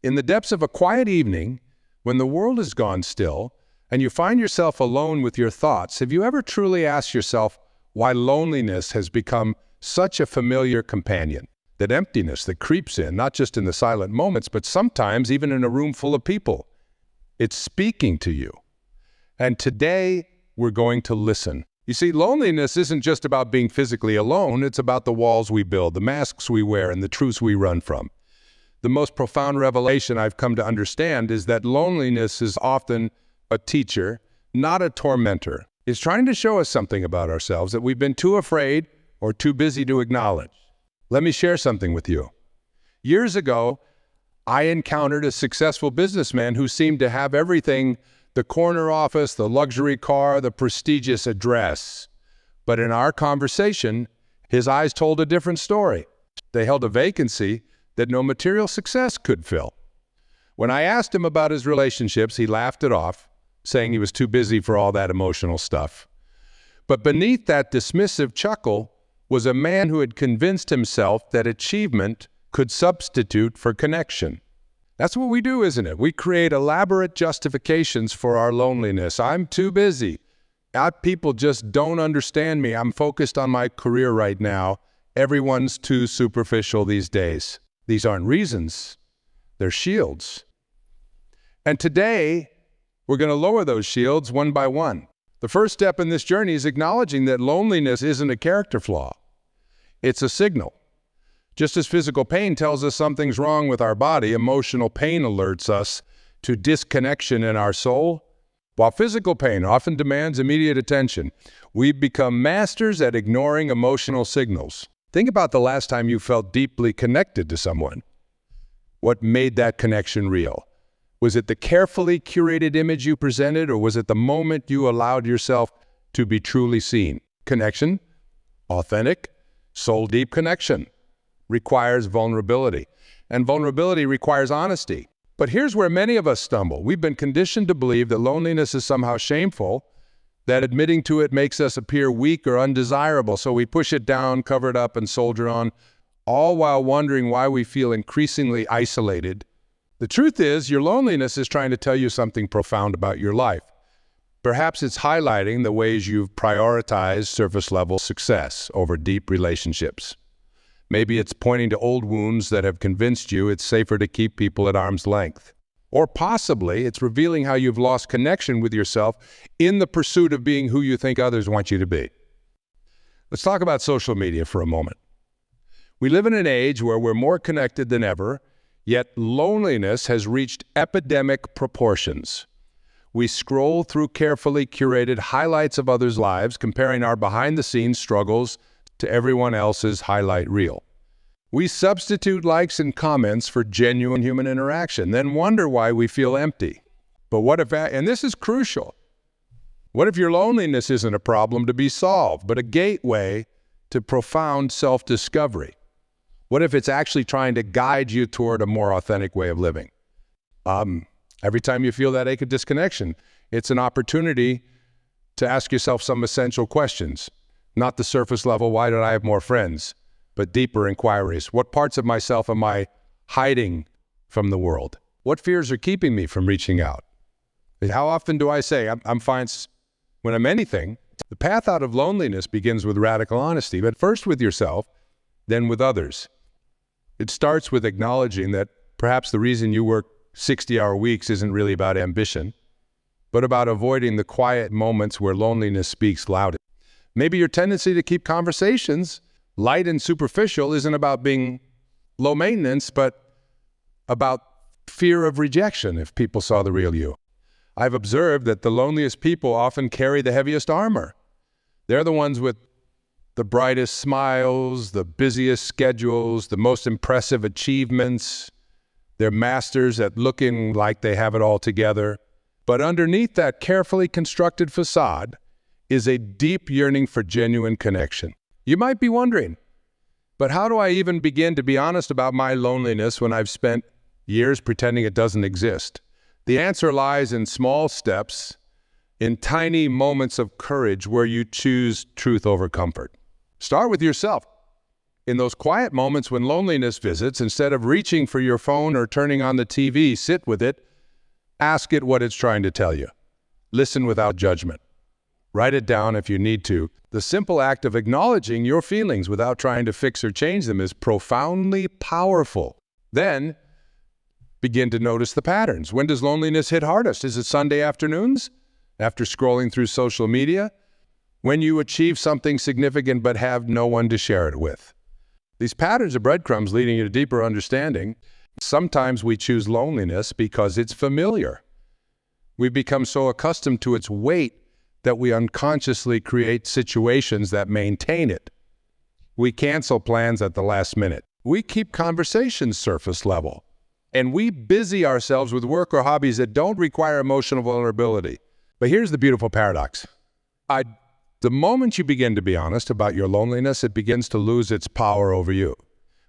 In the depths of a quiet evening, when the world has gone still, and you find yourself alone with your thoughts, have you ever truly asked yourself why loneliness has become such a familiar companion? That emptiness that creeps in, not just in the silent moments, but sometimes even in a room full of people. It's speaking to you. And today, we're going to listen. You see, loneliness isn't just about being physically alone, it's about the walls we build, the masks we wear, and the truths we run from. The most profound revelation I've come to understand is that loneliness is often a teacher, not a tormentor. It's trying to show us something about ourselves that we've been too afraid or too busy to acknowledge. Let me share something with you. Years ago, I encountered a successful businessman who seemed to have everything: the corner office, the luxury car, the prestigious address. But in our conversation, his eyes told a different story. They held a vacancy that no material success could fill. When I asked him about his relationships, he laughed it off, saying he was too busy for all that emotional stuff. But beneath that dismissive chuckle was a man who had convinced himself that achievement could substitute for connection. That's what we do, isn't it? We create elaborate justifications for our loneliness. I'm too busy. People just don't understand me. I'm focused on my career right now. Everyone's too superficial these days. These aren't reasons. They're shields. And today, we're going to lower those shields one by one. The first step in this journey is acknowledging that loneliness isn't a character flaw. It's a signal. Just as physical pain tells us something's wrong with our body, emotional pain alerts us to disconnection in our soul. While physical pain often demands immediate attention, we've become masters at ignoring emotional signals. Think about the last time you felt deeply connected to someone. What made that connection real? Was it the carefully curated image you presented, or was it the moment you allowed yourself to be truly seen? Connection, authentic, soul-deep connection, requires vulnerability. And vulnerability requires honesty. But here's where many of us stumble. We've been conditioned to believe that loneliness is somehow shameful, that admitting to it makes us appear weak or undesirable, so we push it down, cover it up, and soldier on, all while wondering why we feel increasingly isolated. The truth is, your loneliness is trying to tell you something profound about your life. Perhaps it's highlighting the ways you've prioritized surface-level success over deep relationships. Maybe it's pointing to old wounds that have convinced you it's safer to keep people at arm's length. Or possibly it's revealing how you've lost connection with yourself in the pursuit of being who you think others want you to be. Let's talk about social media for a moment. We live in an age where we're more connected than ever, yet loneliness has reached epidemic proportions. We scroll through carefully curated highlights of others' lives, comparing our behind-the-scenes struggles to everyone else's highlight reel. We substitute likes and comments for genuine human interaction, then wonder why we feel empty. But what if, and this is crucial, what if your loneliness isn't a problem to be solved, but a gateway to profound self-discovery? What if it's actually trying to guide you toward a more authentic way of living? Every time you feel that ache of disconnection, it's an opportunity to ask yourself some essential questions. Not the surface level, why did I have more friends? But deeper inquiries. What parts of myself am I hiding from the world? What fears are keeping me from reaching out? How often do I say, I'm fine when I'm anything? The path out of loneliness begins with radical honesty, but first with yourself, then with others. It starts with acknowledging that perhaps the reason you work 60-hour weeks isn't really about ambition, but about avoiding the quiet moments where loneliness speaks loudest. Maybe your tendency to keep conversations light and superficial isn't about being low maintenance, but about fear of rejection if people saw the real you. I've observed that the loneliest people often carry the heaviest armor. They're the ones with the brightest smiles, the busiest schedules, the most impressive achievements. They're masters at looking like they have it all together. But underneath that carefully constructed facade is a deep yearning for genuine connection. You might be wondering, but how do I even begin to be honest about my loneliness when I've spent years pretending it doesn't exist? The answer lies in small steps, in tiny moments of courage where you choose truth over comfort. Start with yourself. In those quiet moments when loneliness visits, instead of reaching for your phone or turning on the TV, sit with it, ask it what it's trying to tell you. Listen without judgment. Write it down if you need to. The simple act of acknowledging your feelings without trying to fix or change them is profoundly powerful. Then, begin to notice the patterns. When does loneliness hit hardest? Is it Sunday afternoons? After scrolling through social media? When you achieve something significant but have no one to share it with? These patterns are breadcrumbs leading you to deeper understanding. Sometimes we choose loneliness because it's familiar. We've become so accustomed to its weight that we unconsciously create situations that maintain it. We cancel plans at the last minute. We keep conversations surface level. And we busy ourselves with work or hobbies that don't require emotional vulnerability. But here's the beautiful paradox. The moment you begin to be honest about your loneliness, it begins to lose its power over you.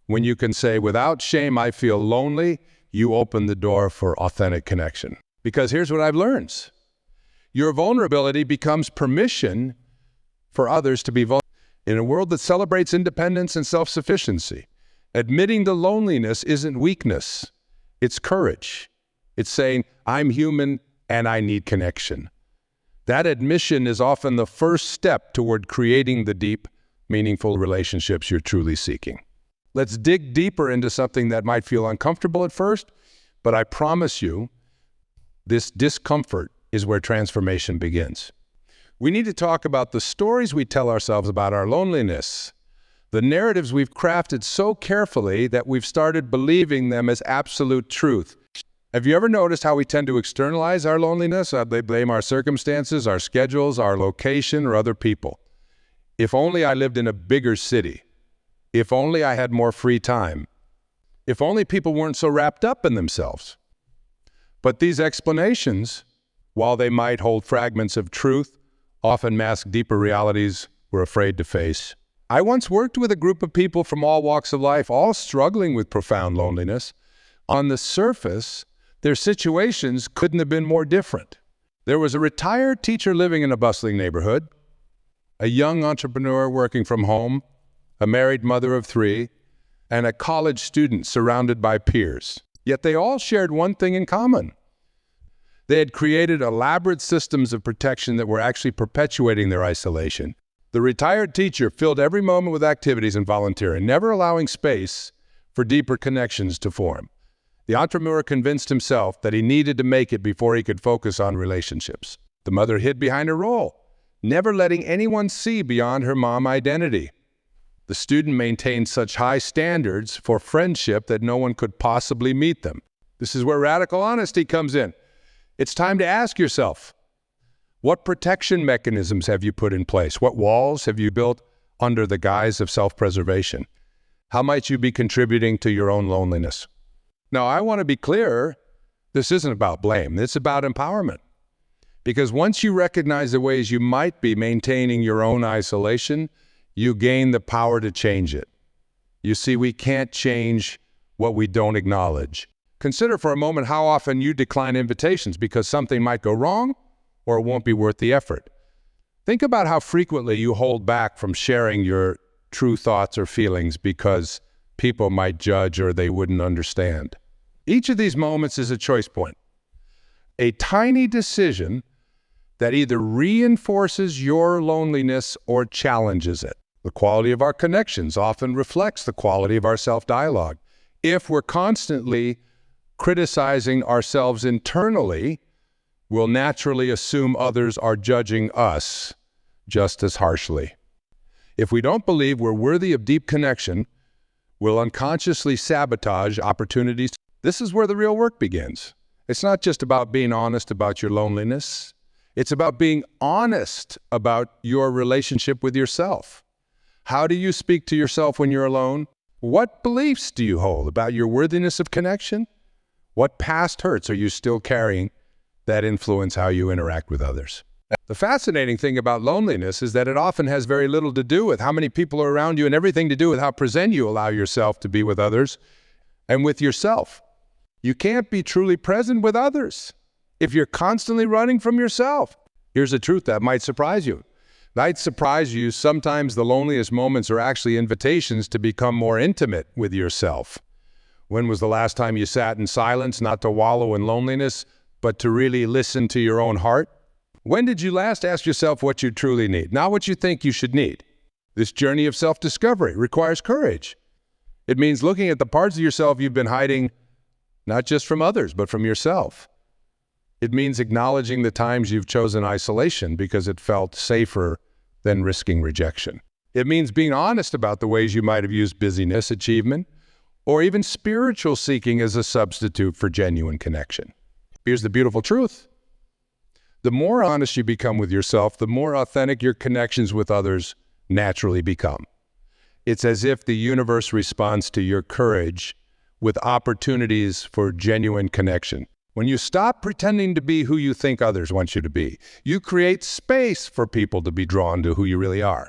When you can say, without shame, I feel lonely, you open the door for authentic connection. Because here's what I've learned. Your vulnerability becomes permission for others to be vulnerable. In a world that celebrates independence and self-sufficiency, admitting the loneliness isn't weakness, it's courage. It's saying, I'm human and I need connection. That admission is often the first step toward creating the deep, meaningful relationships you're truly seeking. Let's dig deeper into something that might feel uncomfortable at first, but I promise you, this discomfort is where transformation begins. We need to talk about the stories we tell ourselves about our loneliness, the narratives we've crafted so carefully that we've started believing them as absolute truth. Have you ever noticed how we tend to externalize our loneliness? They blame our circumstances, our schedules, our location, or other people. If only I lived in a bigger city. If only I had more free time. If only people weren't so wrapped up in themselves. But these explanations, while they might hold fragments of truth, often mask deeper realities we're afraid to face. I once worked with a group of people from all walks of life, all struggling with profound loneliness. On the surface, their situations couldn't have been more different. There was a retired teacher living in a bustling neighborhood, a young entrepreneur working from home, a married mother of 3, and a college student surrounded by peers. Yet they all shared one thing in common. They had created elaborate systems of protection that were actually perpetuating their isolation. The retired teacher filled every moment with activities and volunteering, never allowing space for deeper connections to form. The entrepreneur convinced himself that he needed to make it before he could focus on relationships. The mother hid behind her role, never letting anyone see beyond her mom identity. The student maintained such high standards for friendship that no one could possibly meet them. This is where radical honesty comes in. It's time to ask yourself, what protection mechanisms have you put in place? What walls have you built under the guise of self-preservation? How might you be contributing to your own loneliness? Now, I want to be clear, this isn't about blame. It's about empowerment. Because once you recognize the ways you might be maintaining your own isolation, you gain the power to change it. You see, we can't change what we don't acknowledge. Consider for a moment how often you decline invitations because something might go wrong or it won't be worth the effort. Think about how frequently you hold back from sharing your true thoughts or feelings because people might judge or they wouldn't understand. Each of these moments is a choice point. A tiny decision that either reinforces your loneliness or challenges it. The quality of our connections often reflects the quality of our self-dialogue. If we're constantly criticizing ourselves internally, we'll naturally assume others are judging us just as harshly. If we don't believe we're worthy of deep connection, we'll unconsciously sabotage opportunities. This is where the real work begins. It's not just about being honest about your loneliness. It's about being honest about your relationship with yourself. How do you speak to yourself when you're alone? What beliefs do you hold about your worthiness of connection? What past hurts are you still carrying that influence how you interact with others? The fascinating thing about loneliness is that it often has very little to do with how many people are around you and everything to do with how present you allow yourself to be with others and with yourself. You can't be truly present with others if you're constantly running from yourself. Here's a truth that might surprise you. Might surprise you, sometimes the loneliest moments are actually invitations to become more intimate with yourself. When was the last time you sat in silence, not to wallow in loneliness, but to really listen to your own heart? When did you last ask yourself what you truly need, not what you think you should need? This journey of self-discovery requires courage. It means looking at the parts of yourself you've been hiding, not just from others, but from yourself. It means acknowledging the times you've chosen isolation because it felt safer than risking rejection. It means being honest about the ways you might have used busyness, achievement, or even spiritual seeking as a substitute for genuine connection. Here's the beautiful truth. The more honest you become with yourself, the more authentic your connections with others naturally become. It's as if the universe responds to your courage with opportunities for genuine connection. When you stop pretending to be who you think others want you to be, you create space for people to be drawn to who you really are.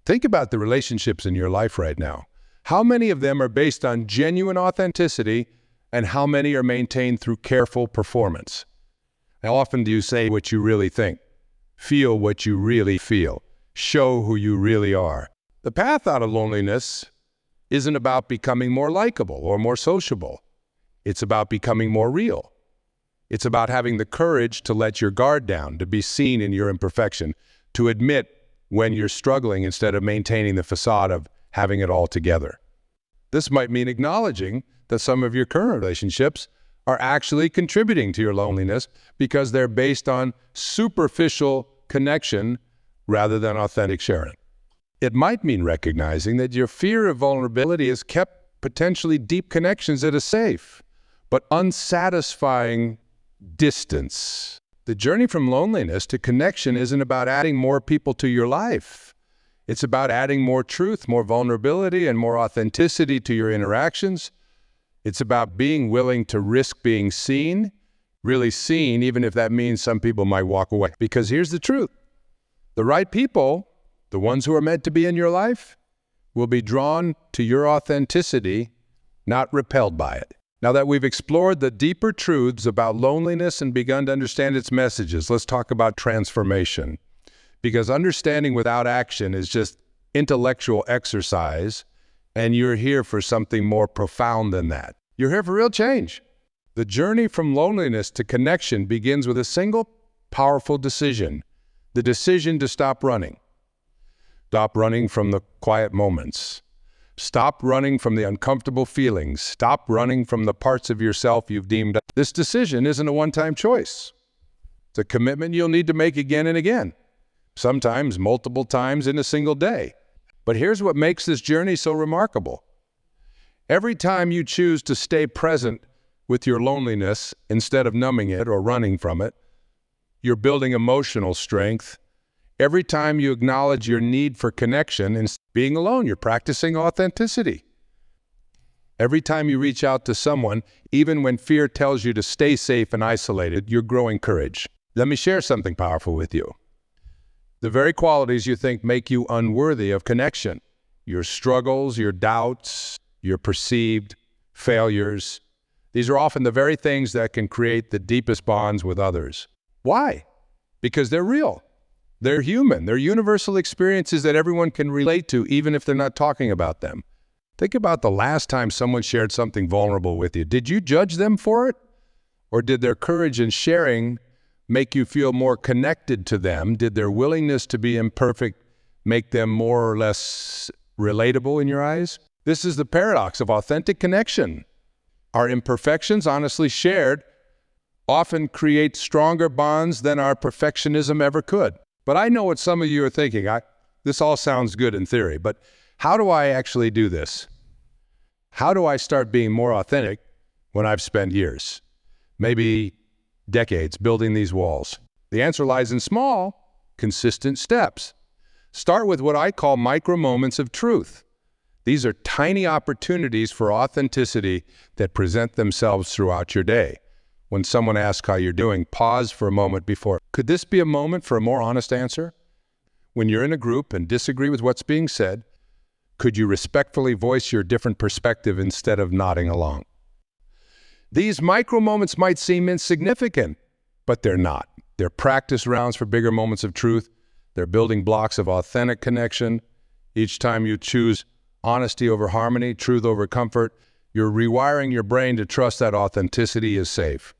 Think about the relationships in your life right now. How many of them are based on genuine authenticity, and how many are maintained through careful performance? How often do you say what you really think, feel what you really feel, show who you really are? The path out of loneliness isn't about becoming more likable or more sociable. It's about becoming more real. It's about having the courage to let your guard down, to be seen in your imperfection, to admit when you're struggling instead of maintaining the facade of having it all together. This might mean acknowledging that some of your current relationships are actually contributing to your loneliness because they're based on superficial connection rather than authentic sharing. It might mean recognizing that your fear of vulnerability has kept potentially deep connections at a safe but unsatisfying distance. The journey from loneliness to connection isn't about adding more people to your life. It's about adding more truth, more vulnerability, and more authenticity to your interactions. It's about being willing to risk being seen, really seen, even if that means some people might walk away. Because here's the truth. The right people, the ones who are meant to be in your life, will be drawn to your authenticity, not repelled by it. Now that we've explored the deeper truths about loneliness and begun to understand its messages, let's talk about transformation. Because understanding without action is just intellectual exercise, and you're here for something more profound than that. You're here for real change. The journey from loneliness to connection begins with a single powerful decision, the decision to stop running. Stop running from the quiet moments. Stop running from the uncomfortable feelings. Stop running from the parts of yourself you've deemed. This decision isn't a one-time choice. It's a commitment you'll need to make again and again, sometimes multiple times in a single day. But here's what makes this journey so remarkable. Every time you choose to stay present with your loneliness instead of numbing it or running from it, you're building emotional strength. Every time you acknowledge your need for connection and being alone, you're practicing authenticity. Every time you reach out to someone, even when fear tells you to stay safe and isolated, you're growing courage. Let me share something powerful with you. The very qualities you think make you unworthy of connection, your struggles, your doubts, your perceived failures, these are often the very things that can create the deepest bonds with others. Why? Because they're real. They're human. They're universal experiences that everyone can relate to, even if they're not talking about them. Think about the last time someone shared something vulnerable with you. Did you judge them for it? Or did their courage in sharing make you feel more connected to them? Did their willingness to be imperfect make them more or less relatable in your eyes? This is the paradox of authentic connection. Our imperfections, honestly shared, often create stronger bonds than our perfectionism ever could. But I know what some of you are thinking. This all sounds good in theory, but how do I actually do this? How do I start being more authentic when I've spent years, maybe decades, building these walls? The answer lies in small, consistent steps. Start with what I call micro moments of truth. These are tiny opportunities for authenticity that present themselves throughout your day. When someone asks how you're doing, pause for a moment before. Could this be a moment for a more honest answer? When you're in a group and disagree with what's being said, could you respectfully voice your different perspective instead of nodding along? These micro moments might seem insignificant, but they're not. They're practice rounds for bigger moments of truth. They're building blocks of authentic connection. Each time you choose honesty over harmony, truth over comfort, you're rewiring your brain to trust that authenticity is safe.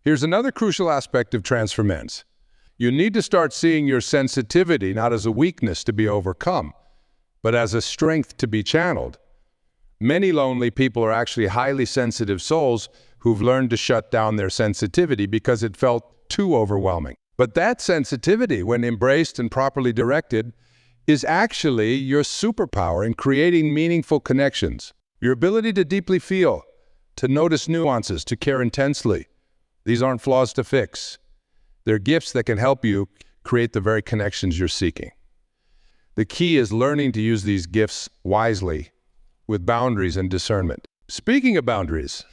Here's another crucial aspect of transformance. You need to start seeing your sensitivity not as a weakness to be overcome, but as a strength to be channeled. Many lonely people are actually highly sensitive souls who've learned to shut down their sensitivity because it felt too overwhelming. But that sensitivity, when embraced and properly directed, is actually your superpower in creating meaningful connections. Your ability to deeply feel, to notice nuances, to care intensely. These aren't flaws to fix. They're gifts that can help you create the very connections you're seeking. The key is learning to use these gifts wisely, with boundaries and discernment. Speaking of boundaries,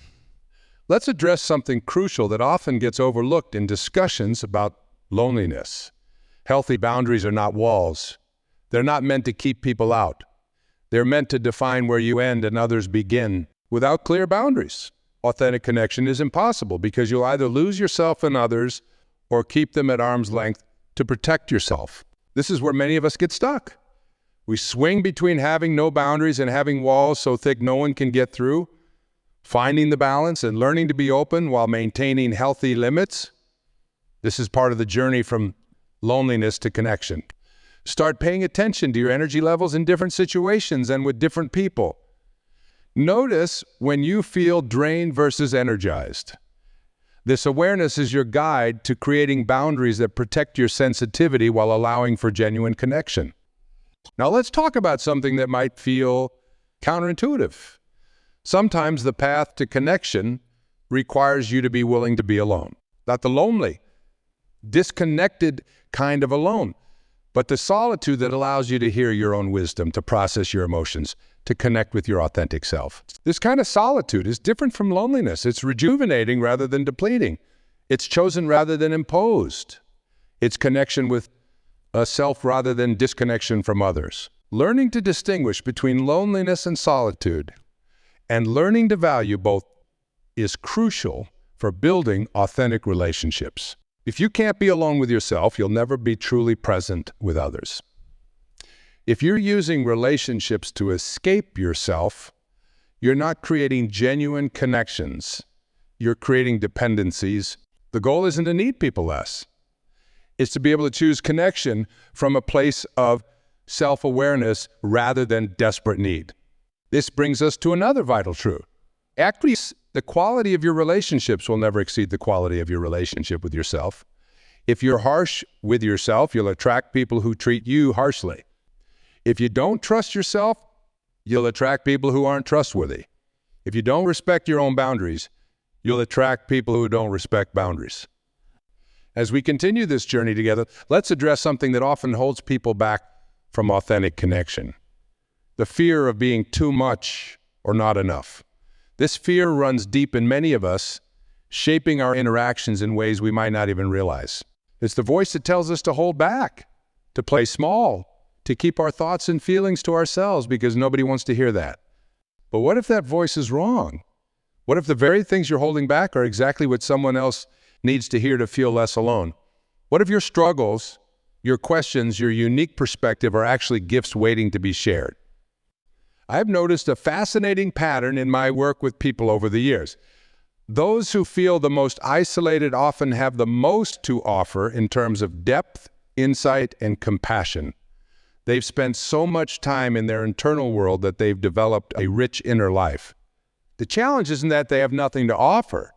let's address something crucial that often gets overlooked in discussions about loneliness. Healthy boundaries are not walls. They're not meant to keep people out. They're meant to define where you end and others begin. Without clear boundaries, authentic connection is impossible because you'll either lose yourself in others or keep them at arm's length to protect yourself. This is where many of us get stuck. We swing between having no boundaries and having walls so thick no one can get through. Finding the balance and learning to be open while maintaining healthy limits. This is part of the journey from loneliness to connection. Start paying attention to your energy levels in different situations and with different people. Notice when you feel drained versus energized. This awareness is your guide to creating boundaries that protect your sensitivity while allowing for genuine connection. Now let's talk about something that might feel counterintuitive. Sometimes the path to connection requires you to be willing to be alone. Not the lonely, disconnected kind of alone, but the solitude that allows you to hear your own wisdom, to process your emotions, to connect with your authentic self. This kind of solitude is different from loneliness. It's rejuvenating rather than depleting. It's chosen rather than imposed. It's connection with a self rather than disconnection from others. Learning to distinguish between loneliness and solitude and learning to value both is crucial for building authentic relationships. If you can't be alone with yourself, you'll never be truly present with others. If you're using relationships to escape yourself, you're not creating genuine connections. You're creating dependencies. The goal isn't to need people less. It's to be able to choose connection from a place of self-awareness rather than desperate need. This brings us to another vital truth. Actually, the quality of your relationships will never exceed the quality of your relationship with yourself. If you're harsh with yourself, you'll attract people who treat you harshly. If you don't trust yourself, you'll attract people who aren't trustworthy. If you don't respect your own boundaries, you'll attract people who don't respect boundaries. As we continue this journey together, let's address something that often holds people back from authentic connection. The fear of being too much or not enough. This fear runs deep in many of us, shaping our interactions in ways we might not even realize. It's the voice that tells us to hold back, to play small, to keep our thoughts and feelings to ourselves because nobody wants to hear that. But what if that voice is wrong? What if the very things you're holding back are exactly what someone else needs to hear to feel less alone? What if your struggles, your questions, your unique perspective are actually gifts waiting to be shared? I've noticed a fascinating pattern in my work with people over the years. Those who feel the most isolated often have the most to offer in terms of depth, insight, and compassion. They've spent so much time in their internal world that they've developed a rich inner life. The challenge isn't that they have nothing to offer.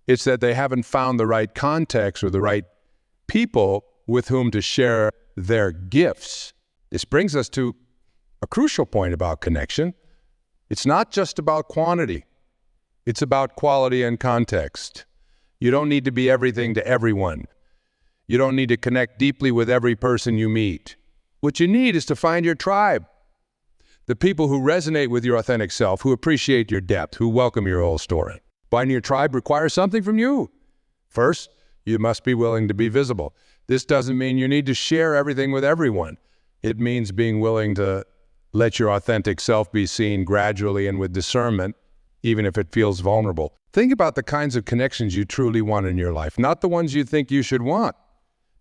It's that they haven't found the right context or the right people with whom to share their gifts. This brings us to a crucial point about connection. It's not just about quantity. It's about quality and context. You don't need to be everything to everyone. You don't need to connect deeply with every person you meet. What you need is to find your tribe. The people who resonate with your authentic self, who appreciate your depth, who welcome your whole story. Finding your tribe requires something from you. First, you must be willing to be visible. This doesn't mean you need to share everything with everyone. It means being willing to let your authentic self be seen gradually and with discernment, even if it feels vulnerable. Think about the kinds of connections you truly want in your life, not the ones you think you should want,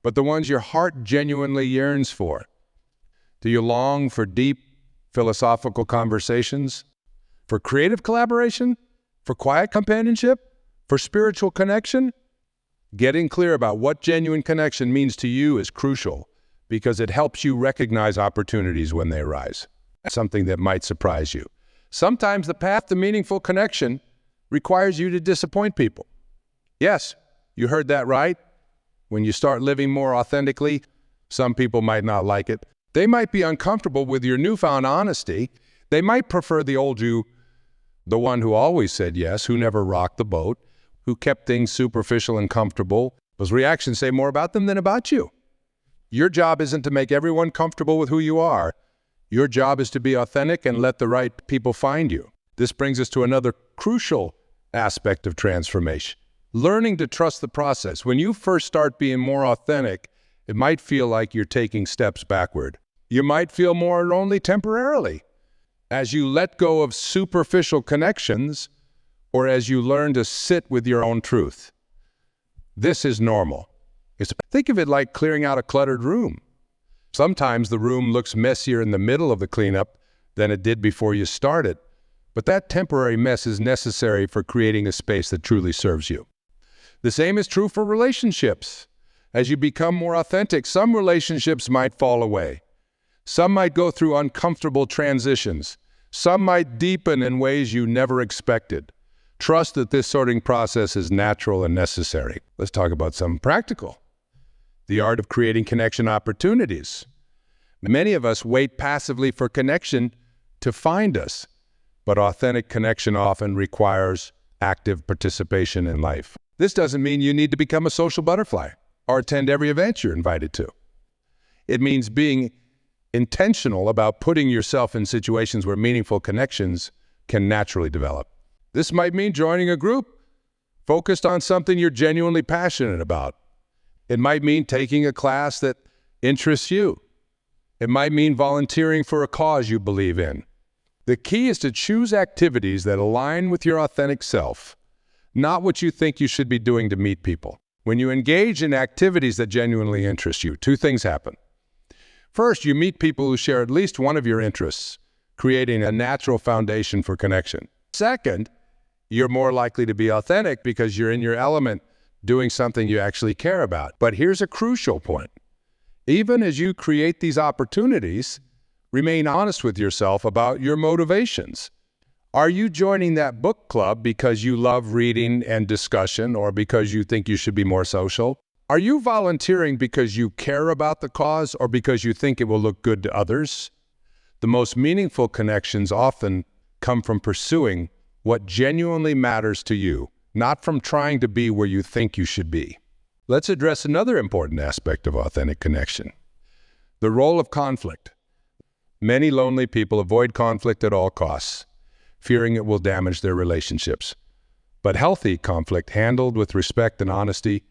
but the ones your heart genuinely yearns for. Do you long for deep philosophical conversations? For creative collaboration? For quiet companionship? For spiritual connection? Getting clear about what genuine connection means to you is crucial because it helps you recognize opportunities when they arise. Something that might surprise you. Sometimes the path to meaningful connection requires you to disappoint people. Yes, you heard that right. When you start living more authentically, some people might not like it. They might be uncomfortable with your newfound honesty. They might prefer the old you, the one who always said yes, who never rocked the boat, who kept things superficial and comfortable. Those reactions say more about them than about you. Your job isn't to make everyone comfortable with who you are. Your job is to be authentic and let the right people find you. This brings us to another crucial aspect of transformation. Learning to trust the process. When you first start being more authentic, it might feel like you're taking steps backward. You might feel more lonely temporarily as you let go of superficial connections or as you learn to sit with your own truth. This is normal. Think of it like clearing out a cluttered room. Sometimes the room looks messier in the middle of the cleanup than it did before you started, but that temporary mess is necessary for creating a space that truly serves you. The same is true for relationships. As you become more authentic, some relationships might fall away. Some might go through uncomfortable transitions. Some might deepen in ways you never expected. Trust that this sorting process is natural and necessary. Let's talk about something practical. The art of creating connection opportunities. Many of us wait passively for connection to find us, but authentic connection often requires active participation in life. This doesn't mean you need to become a social butterfly or attend every event you're invited to. It means being intentional about putting yourself in situations where meaningful connections can naturally develop. This might mean joining a group focused on something you're genuinely passionate about. It might mean taking a class that interests you. It might mean volunteering for a cause you believe in. The key is to choose activities that align with your authentic self, not what you think you should be doing to meet people. When you engage in activities that genuinely interest you, two things happen. First, you meet people who share at least one of your interests, creating a natural foundation for connection. Second, you're more likely to be authentic because you're in your element, doing something you actually care about. But here's a crucial point. Even as you create these opportunities, remain honest with yourself about your motivations. Are you joining that book club because you love reading and discussion or because you think you should be more social? Are you volunteering because you care about the cause or because you think it will look good to others? The most meaningful connections often come from pursuing what genuinely matters to you, not from trying to be where you think you should be. Let's address another important aspect of authentic connection, the role of conflict. Many lonely people avoid conflict at all costs, fearing it will damage their relationships. But healthy conflict, handled with respect and honesty,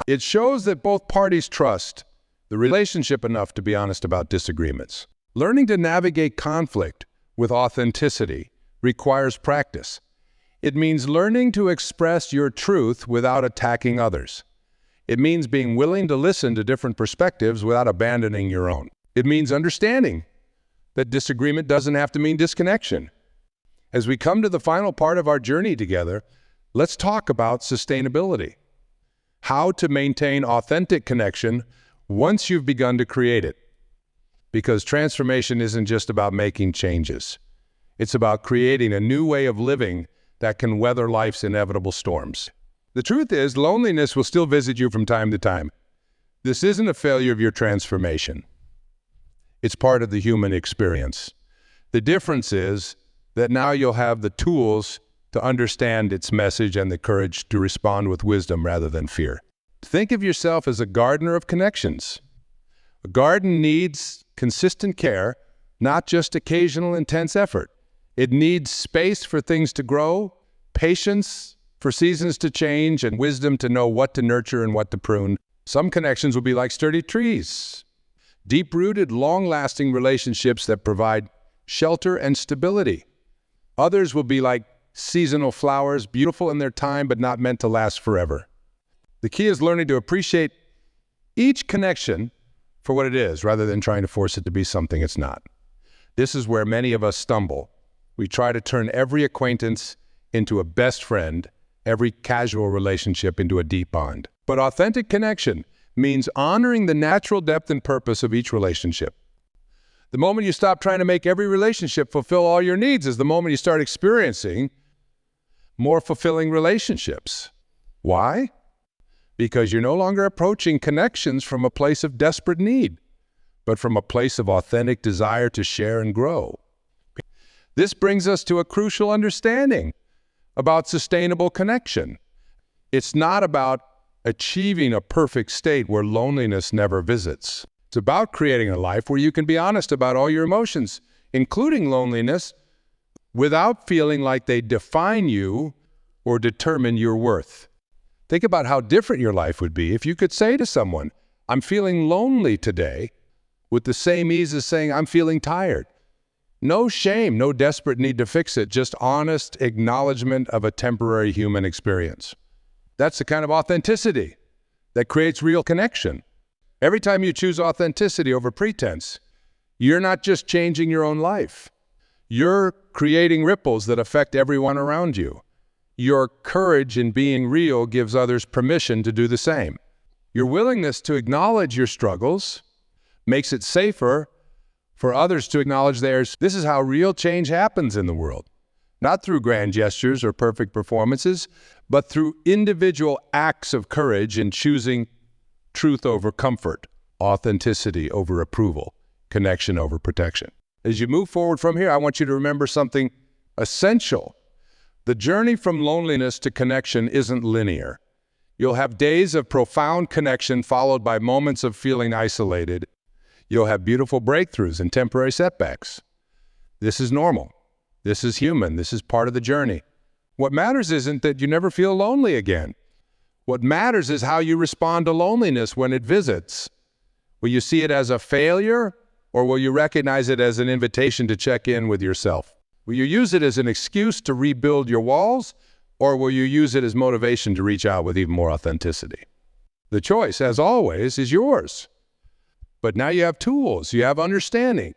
it shows that both parties trust the relationship enough to be honest about disagreements. Learning to navigate conflict with authenticity requires practice. It means learning to express your truth without attacking others. It means being willing to listen to different perspectives without abandoning your own. It means understanding that disagreement doesn't have to mean disconnection. As we come to the final part of our journey together, let's talk about sustainability. How to maintain authentic connection once you've begun to create it. Because transformation isn't just about making changes. It's about creating a new way of living that can weather life's inevitable storms. The truth is, loneliness will still visit you from time to time. This isn't a failure of your transformation. It's part of the human experience. The difference is that now you'll have the tools to understand its message and the courage to respond with wisdom rather than fear. Think of yourself as a gardener of connections. A garden needs consistent care, not just occasional intense effort. It needs space for things to grow, patience for seasons to change, and wisdom to know what to nurture and what to prune. Some connections will be like sturdy trees, deep-rooted, long-lasting relationships that provide shelter and stability. Others will be like seasonal flowers, beautiful in their time, but not meant to last forever. The key is learning to appreciate each connection for what it is, rather than trying to force it to be something it's not. This is where many of us stumble. We try to turn every acquaintance into a best friend, every casual relationship into a deep bond. But authentic connection means honoring the natural depth and purpose of each relationship. The moment you stop trying to make every relationship fulfill all your needs is the moment you start experiencing more fulfilling relationships. Why? Because you're no longer approaching connections from a place of desperate need, but from a place of authentic desire to share and grow. This brings us to a crucial understanding about sustainable connection. It's not about achieving a perfect state where loneliness never visits. It's about creating a life where you can be honest about all your emotions, including loneliness, without feeling like they define you or determine your worth. Think about how different your life would be if you could say to someone, "I'm feeling lonely today," with the same ease as saying, "I'm feeling tired." No shame, no desperate need to fix it, just honest acknowledgement of a temporary human experience. That's the kind of authenticity that creates real connection. Every time you choose authenticity over pretense, you're not just changing your own life. You're creating ripples that affect everyone around you. Your courage in being real gives others permission to do the same. Your willingness to acknowledge your struggles makes it safer for others to acknowledge theirs. This is how real change happens in the world. Not through grand gestures or perfect performances, but through individual acts of courage in choosing truth over comfort, authenticity over approval, connection over protection. As you move forward from here, I want you to remember something essential. The journey from loneliness to connection isn't linear. You'll have days of profound connection followed by moments of feeling isolated. You'll have beautiful breakthroughs and temporary setbacks. This is normal. This is human. This is part of the journey. What matters isn't that you never feel lonely again. What matters is how you respond to loneliness when it visits. Will you see it as a failure, or will you recognize it as an invitation to check in with yourself? Will you use it as an excuse to rebuild your walls, or will you use it as motivation to reach out with even more authenticity? The choice, as always, is yours. But now you have tools, you have understanding.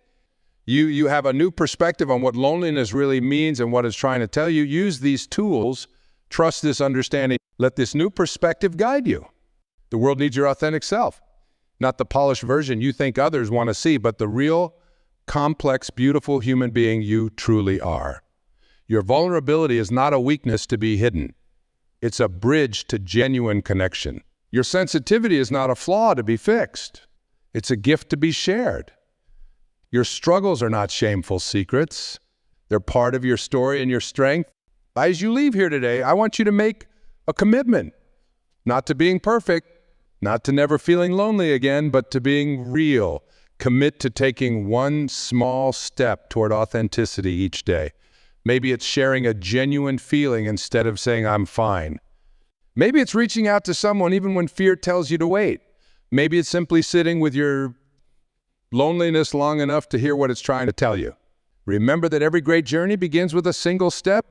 You have a new perspective on what loneliness really means and what it's trying to tell you. Use these tools, trust this understanding, let this new perspective guide you. The world needs your authentic self, not the polished version you think others want to see, but the real, complex, beautiful human being you truly are. Your vulnerability is not a weakness to be hidden. It's a bridge to genuine connection. Your sensitivity is not a flaw to be fixed. It's a gift to be shared. Your struggles are not shameful secrets. They're part of your story and your strength. As you leave here today, I want you to make a commitment, not to being perfect, not to never feeling lonely again, but to being real. Commit to taking one small step toward authenticity each day. Maybe it's sharing a genuine feeling instead of saying, "I'm fine." Maybe it's reaching out to someone even when fear tells you to wait. Maybe it's simply sitting with your loneliness long enough to hear what it's trying to tell you. Remember that every great journey begins with a single step,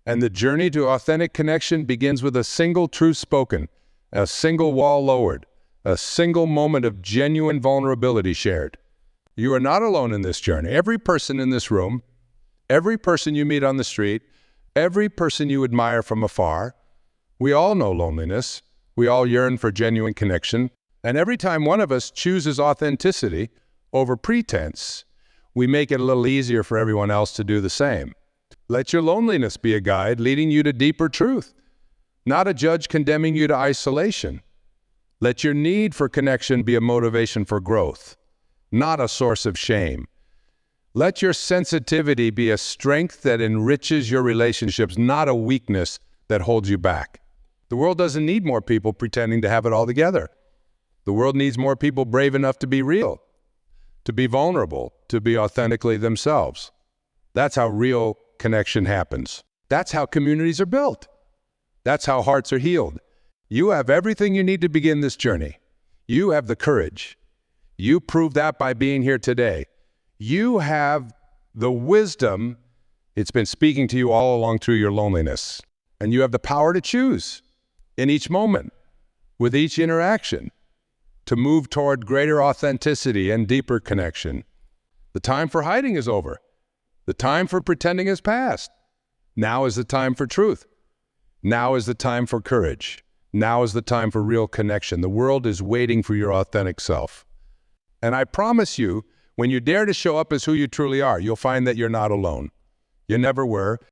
and the journey to authentic connection begins with a single truth spoken, a single wall lowered, a single moment of genuine vulnerability shared. You are not alone in this journey. Every person in this room, every person you meet on the street, every person you admire from afar, we all know loneliness. We all yearn for genuine connection. And every time one of us chooses authenticity over pretense, we make it a little easier for everyone else to do the same. Let your loneliness be a guide leading you to deeper truth, not a judge condemning you to isolation. Let your need for connection be a motivation for growth, not a source of shame. Let your sensitivity be a strength that enriches your relationships, not a weakness that holds you back. The world doesn't need more people pretending to have it all together. The world needs more people brave enough to be real, to be vulnerable, to be authentically themselves. That's how real connection happens. That's how communities are built. That's how hearts are healed. You have everything you need to begin this journey. You have the courage. You prove that by being here today. You have the wisdom. It's been speaking to you all along through your loneliness. And you have the power to choose in each moment, with each interaction, to move toward greater authenticity and deeper connection. The time for hiding is over. The time for pretending is past. Now is the time for truth. Now is the time for courage. Now is the time for real connection. The world is waiting for your authentic self. And I promise you, when you dare to show up as who you truly are, you'll find that you're not alone. You never were,